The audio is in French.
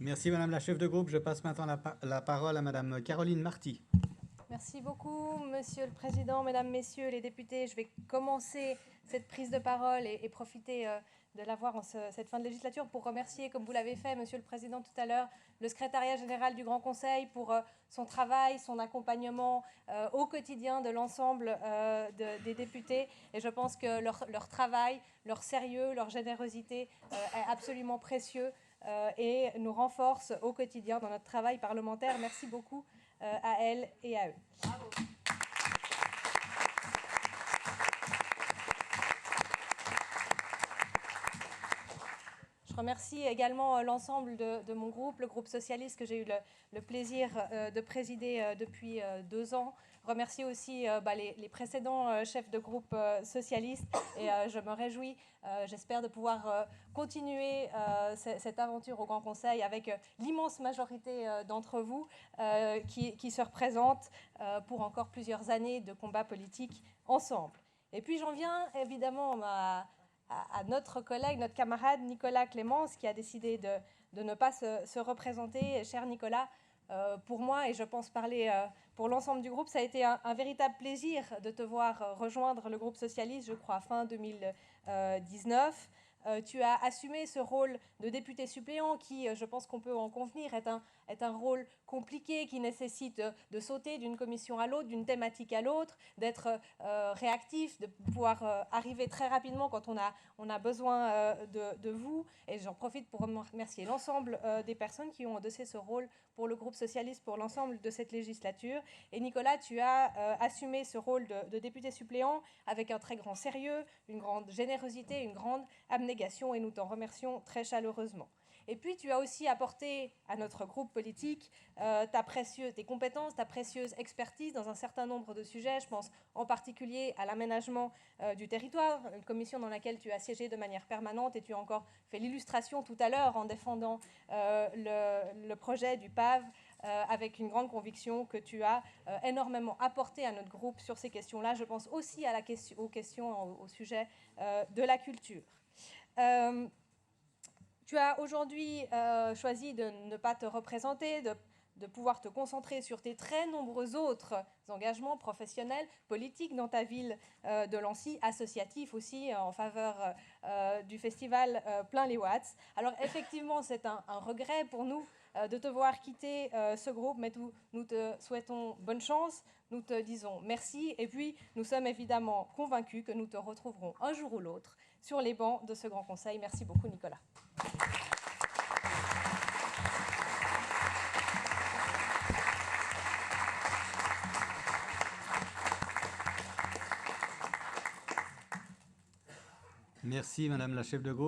Merci Madame la chef de groupe. Je passe maintenant la parole à Madame Caroline Marty. Merci beaucoup, Monsieur le Président, Mesdames, Messieurs les députés. Je vais commencer cette prise de parole et profiter de l'avoir en cette fin de législature pour remercier, comme vous l'avez fait, Monsieur le Président, tout à l'heure, le secrétariat général du Grand Conseil pour son travail, son accompagnement au quotidien de l'ensemble des députés. Et je pense que leur travail, leur sérieux, leur générosité est absolument précieux et nous renforce au quotidien dans notre travail parlementaire. Merci beaucoup à elles et à eux. Bravo. Je remercie également l'ensemble de mon groupe, le groupe socialiste que j'ai eu le plaisir de présider depuis 2 ans. Je remercie aussi les précédents chefs de groupe socialistes et je me réjouis, j'espère, de pouvoir continuer cette aventure au Grand Conseil avec l'immense majorité d'entre vous qui se représentent pour encore plusieurs années de combat politique ensemble. Et puis j'en viens évidemment à notre collègue, notre camarade Nicolas Clémence, qui a décidé de ne pas se représenter. Cher Nicolas, pour moi, et je pense parler pour l'ensemble du groupe, ça a été un véritable plaisir de te voir rejoindre le groupe socialiste, je crois, fin 2019. Tu as assumé ce rôle de député suppléant qui, je pense qu'on peut en convenir, est un rôle compliqué qui nécessite de sauter d'une commission à l'autre, d'une thématique à l'autre, d'être réactif, de pouvoir arriver très rapidement quand on a besoin de vous. Et j'en profite pour remercier l'ensemble des personnes qui ont endossé ce rôle pour le groupe socialiste pour l'ensemble de cette législature. Et Nicolas, tu as assumé ce rôle de député suppléant avec un très grand sérieux, une grande générosité, une grande abnégation, et nous t'en remercions très chaleureusement. Et puis, tu as aussi apporté à notre groupe politique tes compétences, ta précieuse expertise dans un certain nombre de sujets. Je pense en particulier à l'aménagement du territoire, une commission dans laquelle tu as siégé de manière permanente et tu as encore fait l'illustration tout à l'heure en défendant le projet du PAV avec une grande conviction que tu as énormément apporté à notre groupe sur ces questions-là. Je pense aussi aux questions au sujet de la culture. Tu as aujourd'hui choisi de ne pas te représenter, de pouvoir te concentrer sur tes très nombreux autres engagements professionnels, politiques dans ta ville de Lancy, associatifs aussi en faveur du festival Plein les Watts. Alors effectivement, c'est un regret pour nous de te voir quitter ce groupe, mais nous te souhaitons bonne chance, nous te disons merci, et puis nous sommes évidemment convaincus que nous te retrouverons un jour ou l'autre sur les bancs de ce Grand Conseil. Merci beaucoup, Nicolas. Merci Madame la chef de groupe.